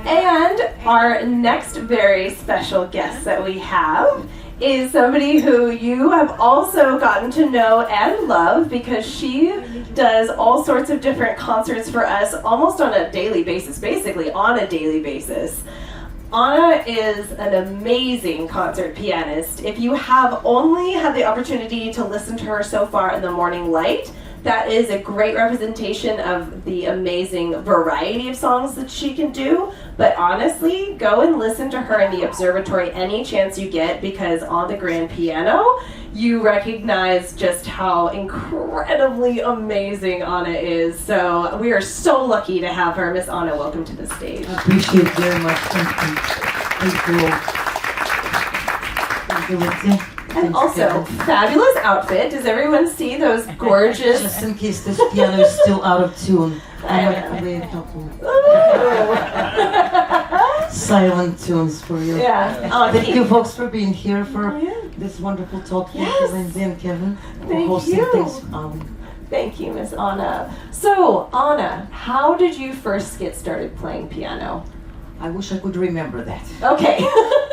And our next very special guest that we have is somebody who you have also gotten to know and love because she does all sorts of different concerts for us almost on a daily basis, basically on a daily basis. Anna is an amazing concert pianist. If you have only had the opportunity to listen to her so far in the morning light, that is a great representation of the amazing variety of songs that she can do. But honestly, go and listen to her in the observatory any chance you get, because on the grand piano, you recognize just how incredibly amazing Anna is. So we are so lucky to have her. Miss Anna, welcome to the stage. I appreciate it very much. Thank you. Thank you, Lindsey. And also, fabulous outfit. Does everyone see those gorgeous... Just in case this piano is still out of tune, I might play a couple silent tunes for you. Yeah. Oh, Thank you, folks, for being here for Oh, yeah. this wonderful talk. Thank Yes. you, Lindsey and Kevin, for Thank hosting you. things. Thank you, Miss Anna. So, Anna, how did you first get started playing piano? I wish I could remember that. Okay.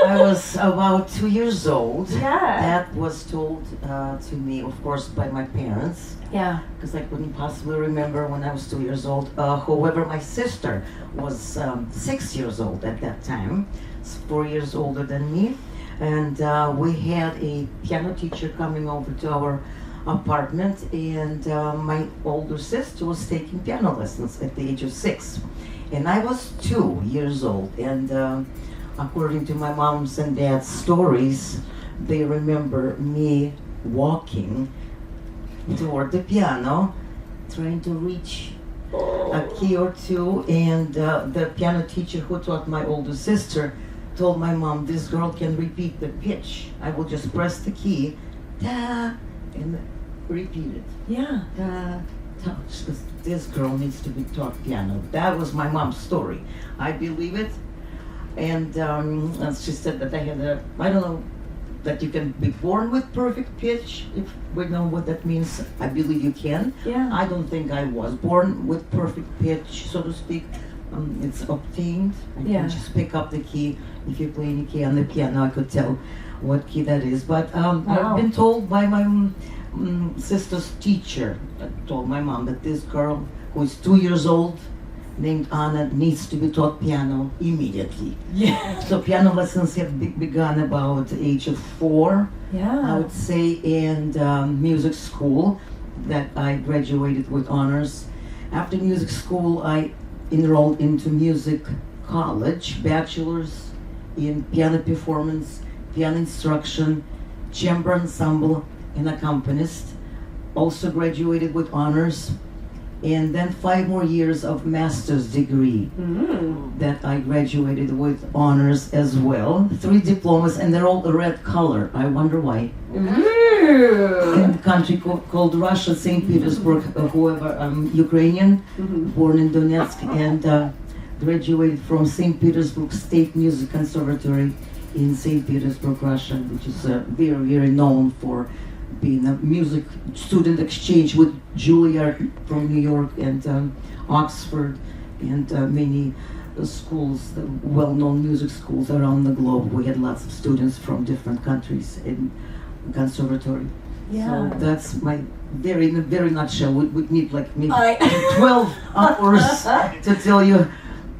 I was about 2 years old. Yeah. That was told to me, of course, by my parents, Yeah. because I couldn't possibly remember when I was 2 years old. However, my sister was 6 years old at that time, 4 years older than me, and we had a piano teacher coming over to our apartment, and my older sister was taking piano lessons at the age of 6. And I was 2 years old, and according to my mom's and dad's stories, they remember me walking toward the piano, trying to reach a key or two, and the piano teacher who taught my older sister told my mom, this girl can repeat the pitch. I will just press the key, da, and repeat it. Yeah. Da, da. This girl needs to be taught piano. That was my mom's story. I believe it. And she said that I had I don't know, that you can be born with perfect pitch, if we know what that means. I believe you can. Yeah. I don't think I was born with perfect pitch, so to speak. It's obtained. I can just pick up the key. If you play any key on the piano, I could tell what key that is. But I've been told by my sister's teacher, told my mom that this girl who is 2 years old, named Anna, needs to be taught piano immediately. Yeah. So piano lessons have begun about the age of 4, I would say, and music school that I graduated with honors. After music school, I enrolled into music college, bachelor's in piano performance, piano instruction, chamber ensemble, and accompanist. Also graduated with honors. And then 5 more years of master's degree that I graduated with honors as well. 3 diplomas, and they're all a red color. I wonder why. In the country called Russia, St. Petersburg, I'm Ukrainian, born in Donetsk, and graduated from St. Petersburg State Music Conservatory in St. Petersburg, Russia, which is very, very known for being a music student exchange with Juilliard from New York and Oxford and many schools, well-known music schools around the globe. We had lots of students from different countries in conservatory. Yeah. So that's my in a very nutshell. We'd need like maybe 12 hours to tell you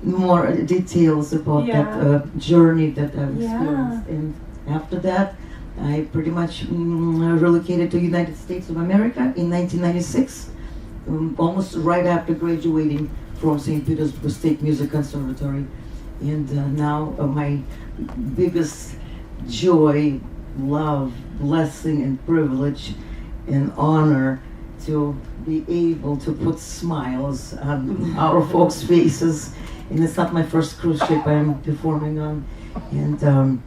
more details about that journey that I've experienced. And after that, I pretty much relocated to United States of America in 1996, almost right after graduating from St. Petersburg State Music Conservatory. And now my biggest joy, love, blessing, and privilege and honor to be able to put smiles on our folks' faces. And it's not my first cruise ship I'm performing on. And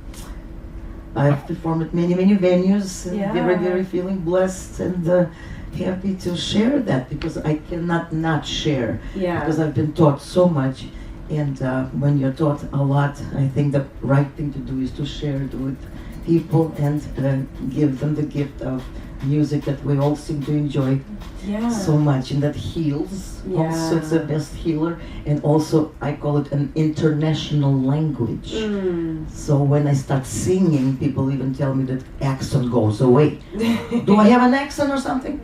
I've performed at many, many venues, and very, very feeling blessed and happy to share that, because I cannot not share, because I've been taught so much. And when you're taught a lot, I think the right thing to do is to share it with people and give them the gift of music that we all seem to enjoy so much, and that heals. Also, it's the best healer, and also I call it an international language. So when I start singing, people even tell me that accent goes away. Do I have an accent or something?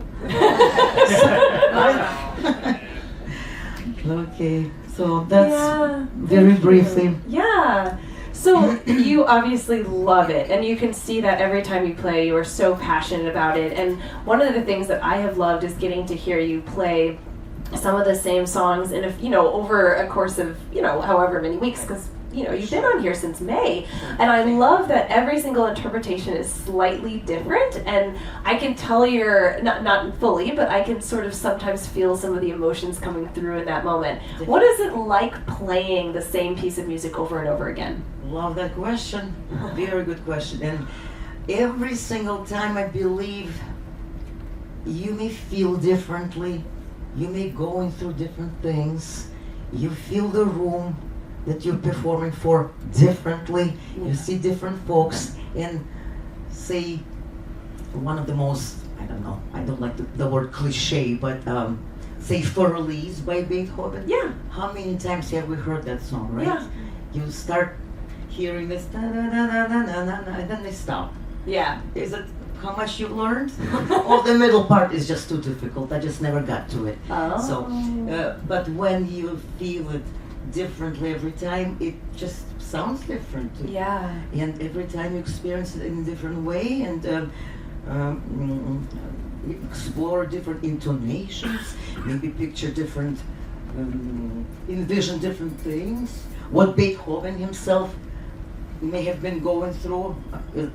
Okay, so that's very briefly. Yeah. So you obviously love it, and you can see that every time you play, you are so passionate about it. And one of the things that I have loved is getting to hear you play some of the same songs in over a course of however many weeks, because you've been on here since May, and I love that every single interpretation is slightly different, and I can tell you're not fully, but I can sort of sometimes feel some of the emotions coming through in that moment. What is it like playing the same piece of music over and over again? Love that question. Very good question. And every single time, I believe you may feel differently, you may go through different things, you feel the room that you're performing for differently, you see different folks, and say one of the most, I don't like the word cliche, but say Fur-Elise by Beethoven. How many times have we heard that song, right? You start hearing this and then they stop. Is it how much you learned? The middle part is just too difficult. I just never got to it. So but when you feel it differently every time, it just sounds different. And every time you experience it in a different way, and explore different intonations, maybe picture different, envision different things. What Beethoven himself may have been going through,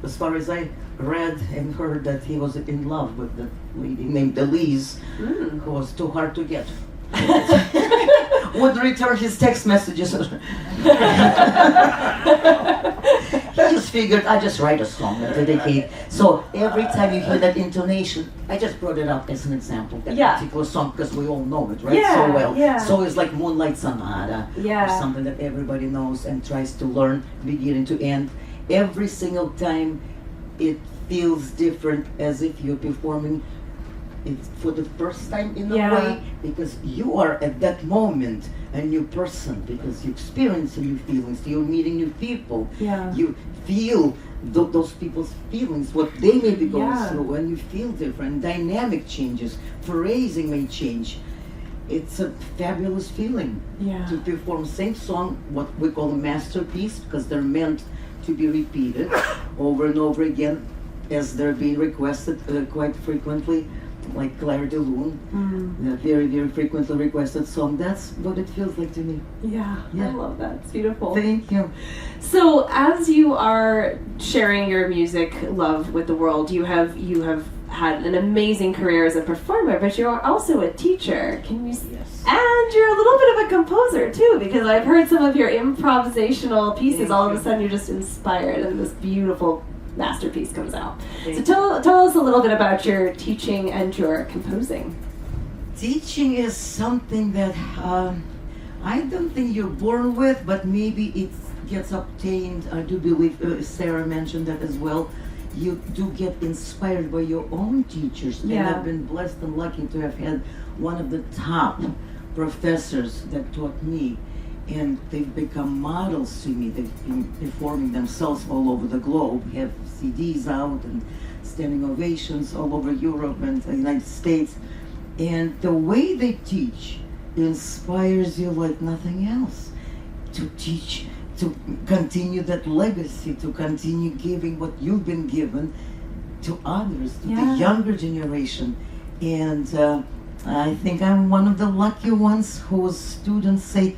as far as I read and heard, that he was in love with the lady named Elise, who was too hard to get. would return his text messages. He just figured I just write a song and dedicate. So every time you hear that intonation, I just brought it up as an example, that particular song, because we all know it, right? So well. Yeah. So it's like Moonlight Sonata, Yeah. or something that everybody knows and tries to learn beginning to end. Every single time it feels different, as if you're performing it for the first time in a way, because you are at that moment a new person, because you experience new feelings, you're meeting new people, you feel those people's feelings, what they may be going through, and you feel different. Dynamic changes, phrasing may change. It's a fabulous feeling to perform same song, what we call a masterpiece, because they're meant to be repeated over and over again, as they're being requested quite frequently, like Claire de Lune, a very, very frequently requested song. That's what it feels like to me. Yeah, I love that. It's beautiful. Thank you. So, as you are sharing your music love with the world, you have had an amazing career as a performer, but you're also a teacher. Can you? Yes. And you're a little bit of a composer too, because I've heard some of your improvisational pieces. All of a sudden, you're just inspired, and this beautiful masterpiece comes out. So tell us a little bit about your teaching and your composing. Teaching is something that I don't think you're born with, but maybe it gets obtained. I do believe Sarah mentioned that as well. You do get inspired by your own teachers. And I've been blessed and lucky to have had one of the top professors that taught me, and they've become models to me. They've been performing themselves all over the globe, have CDs out and standing ovations all over Europe and the United States. And the way they teach inspires you like nothing else. To teach, to continue that legacy, to continue giving what you've been given to others, to the younger generation. And I think I'm one of the lucky ones whose students say,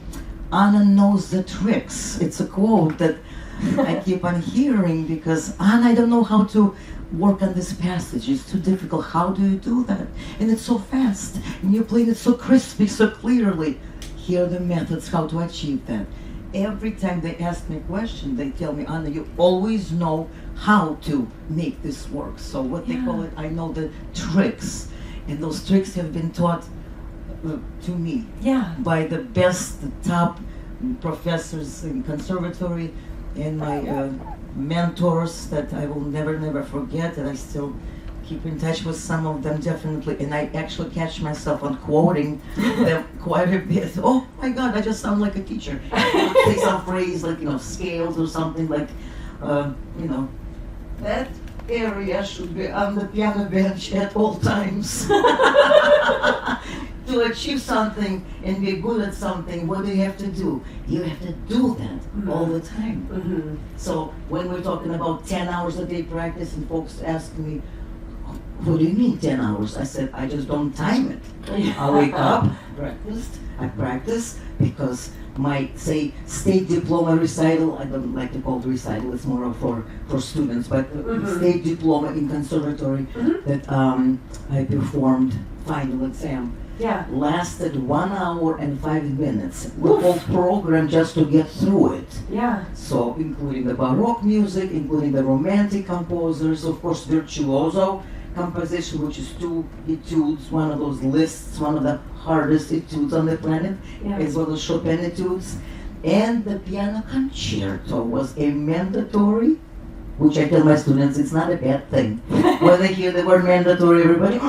Anna knows the tricks. It's a quote that I keep on hearing, because Anna, I don't know how to work on this passage. It's too difficult. How do you do that? And it's so fast. And you're playing it so crispy, so clearly. Here are the methods how to achieve that. Every time they ask me a question, they tell me, Anna, you always know how to make this work. So what they call it, I know the tricks. And those tricks have been taught to me by the best, the top professors in conservatory, and my mentors that I will never forget, and I still keep in touch with some of them, definitely. And I actually catch myself on quoting them quite a bit. Oh my God, I just sound like a teacher. Say some phrase like, scales or something like, that area should be on the piano bench at all times. To achieve something and be good at something, what do you have to do? You have to do that all the time. So when we're talking about 10 hours a day practice, and folks ask me, what do you mean 10 hours? I said, I just don't time it. I wake up, I practice, because my, say, state diploma recital, I don't like to call it recital, it's more for students, but state diploma in conservatory that I performed, final exam, lasted 1 hour and 5 minutes. The whole program just to get through it. So including the Baroque music, including the romantic composers, of course virtuoso composition, which is 2 etudes, one of those lists, one of the hardest etudes on the planet, as well as Chopin etudes. And the piano concerto was a mandatory, which I tell my students, it's not a bad thing. When they hear the word mandatory, everybody,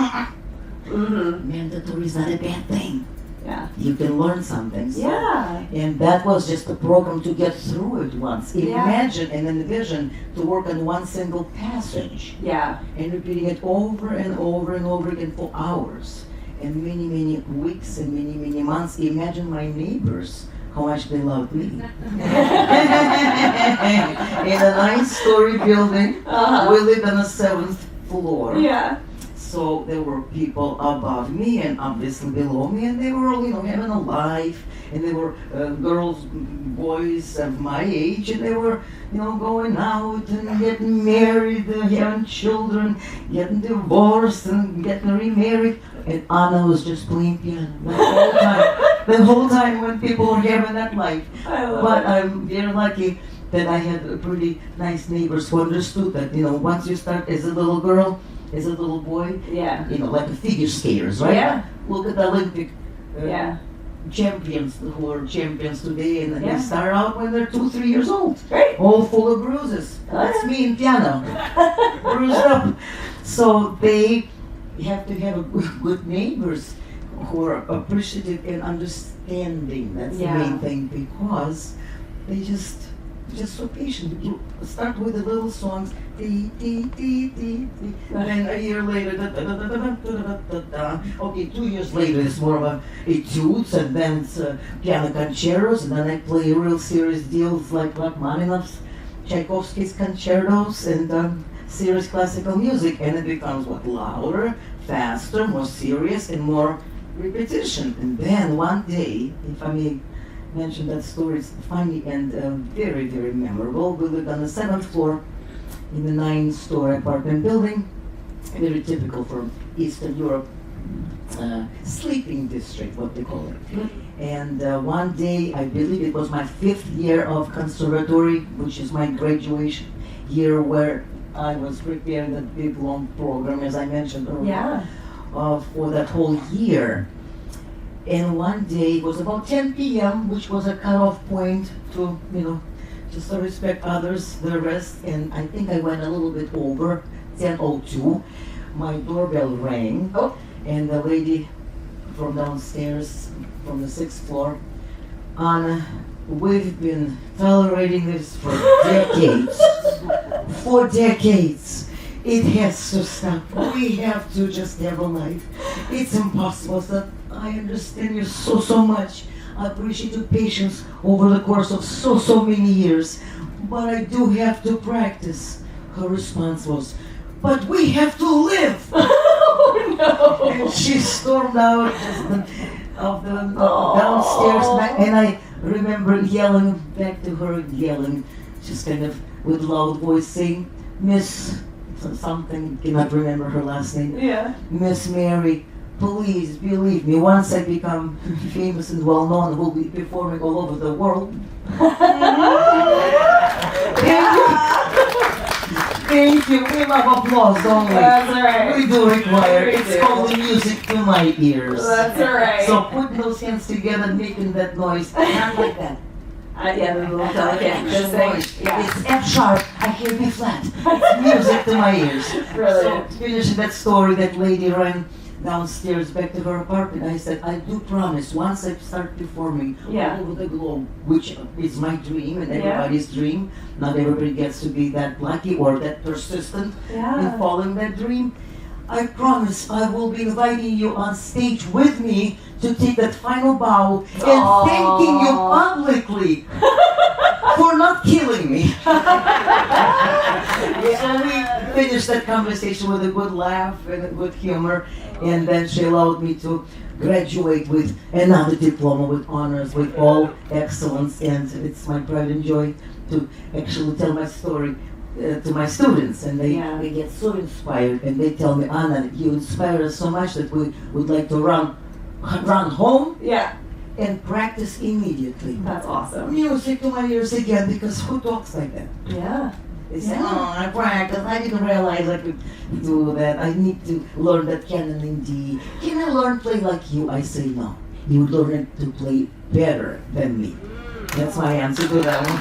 mandatory is not a bad thing. You can learn something. So. And that was just a program to get through it once. Imagine and envision to work on one single passage. And repeating it over and over and over again for hours. And many, many weeks and many, many months. Imagine my neighbors, how much they loved me. In a 9-story building, we live on the 7th floor. So there were people above me and obviously below me, and they were all, having a life, and they were girls, boys of my age, and they were, going out and getting married, having children, getting divorced and getting remarried, and Anna was just playing piano the whole time. the whole time when people were having that life. I love But it. I'm very lucky that I had pretty nice neighbors who understood that, once you start as a little girl, as a little boy, Yeah. like the figure skaters, right? Yeah. Look at the Olympic Yeah. champions who are champions today, and Yeah. they start out when they're 2, 3 years old, Great. all full of bruises. That's me in piano, bruised up. So they have to have good neighbors who are appreciative and understanding. That's Yeah. the main thing, because they just so patient. You start with the little songs, dee, dee, dee, dee, dee. And then a year later, da, da, da, da, da, da, da, da, da. Okay, 2 years later, it's more of a etudes, and then it's piano concertos, and then I play real serious deals like Rachmaninoff's, Tchaikovsky's concertos, and serious classical music, and it becomes louder, faster, more serious, and more repetition. And then one day, if I may mention that story, it's funny and very, very memorable. We lived on the 7th floor in the 9-story apartment building, very typical for Eastern Europe, sleeping district, what they call it. And one day, I believe it was my 5th year of conservatory, which is my graduation year, where I was preparing that big long program, as I mentioned earlier, for that whole year. And one day, it was about 10 p.m., which was a cutoff point to, just to respect others, the rest. And I think I went a little bit over, 10:02. My doorbell rang, and the lady from downstairs, from the 6th floor, Anna, we've been tolerating this for decades. For decades. It has to stop. We have to just have a life. It's impossible. So I understand you so much. I appreciate your patience over the course of so many years. But I do have to practice. Her response was, but we have to live. Oh no! And she stormed out of the downstairs, and I remember yelling back to her, just kind of with loud voice, saying, Miss something, cannot remember her last name. Yeah. Miss Mary, please believe me, once I become famous and well known, we'll be performing all over the world. Thank you. We love applause, don't we? That's right. We do require. We It's do. called music to my ears. That's right. So put those hands together, making that noise. Not like that. Yeah, the little delicate It's noise. Yeah. It's F sharp. I hear B flat. It's music to my ears. Brilliant. So finishing that story, that lady ran downstairs back to her apartment. I said, I do promise, once I start performing Yeah. all over the globe, which is my dream and Yeah. everybody's dream, not everybody gets to be that lucky or that persistent in Yeah. following that dream. I promise I will be inviting you on stage with me to take that final bow and Aww. thanking you publicly for not killing me. So we finished that conversation with a good laugh and a good humor, and then she allowed me to graduate with another diploma with honors, with all excellence, and it's my pride and joy to actually tell my story to my students, and they get so inspired, and they tell me, Anna, you inspire us so much that we would like to run home Yeah. and practice immediately. That's awesome. Music to my ears again, because who talks like that? Yeah. They say, Yeah. oh, I practice, I didn't realize I could do that. I need to learn that canon in D. Can I learn play like you? I say no. You learn to play better than me. That's my answer to that one.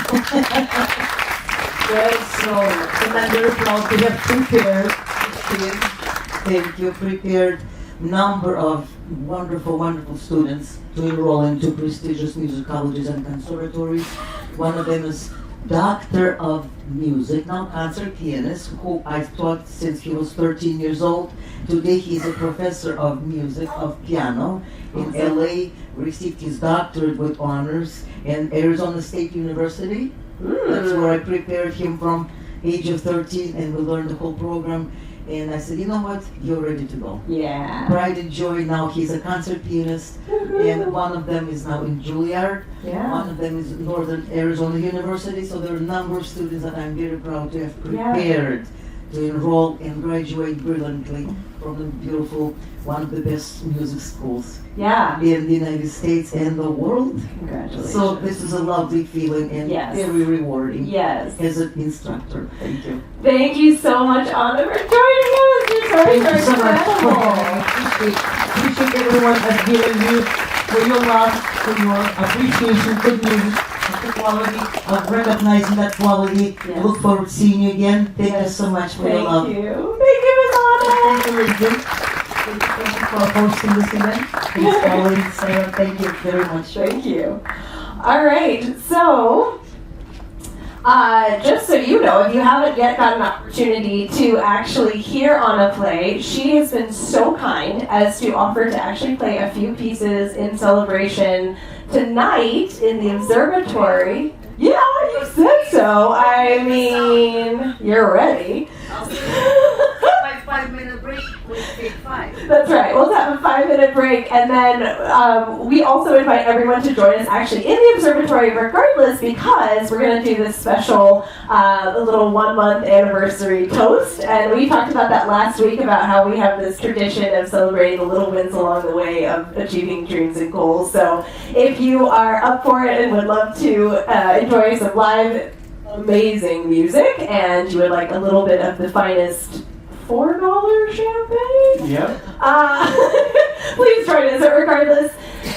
Well, so, and I'm very proud to have prepared, thank you, prepared number of wonderful, wonderful students to enroll into prestigious music colleges and conservatories. One of them is Doctor of Music, now concert pianist, who I've taught since he was 13 years old. Today he's a professor of music, of piano in LA, received his doctorate with honors in Arizona State University. That's where I prepared him from age of 13, and we learned the whole program. And I said, you know what, you're ready to go. Yeah. Pride and joy, now he's a concert pianist, and one of them is now in Juilliard. Yeah. One of them is Northern Arizona University, so there are a number of students that I'm very proud to have prepared to enroll and graduate brilliantly from the beautiful, one of the best music schools Yeah. in the United States and the world. Congratulations. So this is a lovely feeling and Yes. very rewarding Yes. as an instructor. Thank you. Thank you so much, Anna, for joining us. You're Thank you so much for incredible. having me. Appreciate everyone has given you for your love, for your appreciation for music, for the quality of recognizing that quality. I Yes. look forward to seeing you again. Thank you so much for your love. Thank you. Thank you, Miss Anna. Thank you, Lindsay. Thank you for hosting this event. Thanks, Ollie, Sarah. Thank you very much. Thank you. All right, so just so you know, if you haven't yet got an opportunity to actually hear Anna play, she has been so kind as to offer to actually play a few pieces in celebration tonight in the observatory. Yeah, you said so. I mean, you're ready. My 5-minute break will take 5. That's right. We'll have a 5-minute break, and then we also invite everyone to join us actually in the observatory regardless, because we're going to do this special little 1-month anniversary toast. And we talked about that last week about how we have this tradition of celebrating the little wins along the way of achieving dreams and goals. So if you are up for it and would love to enjoy some live amazing music, and you would like a little bit of the finest $4 champagne, Yep. please join us. But regardless,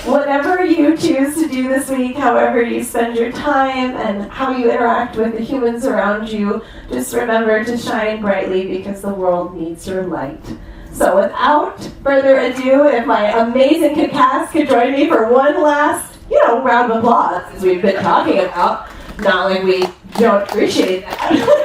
whatever you choose to do this week, however you spend your time and how you interact with the humans around you, just remember to shine brightly, because the world needs your light. So without further ado, if my amazing Kit Cass could join me for one last, round of applause, as we've been talking about. Not like we don't appreciate that.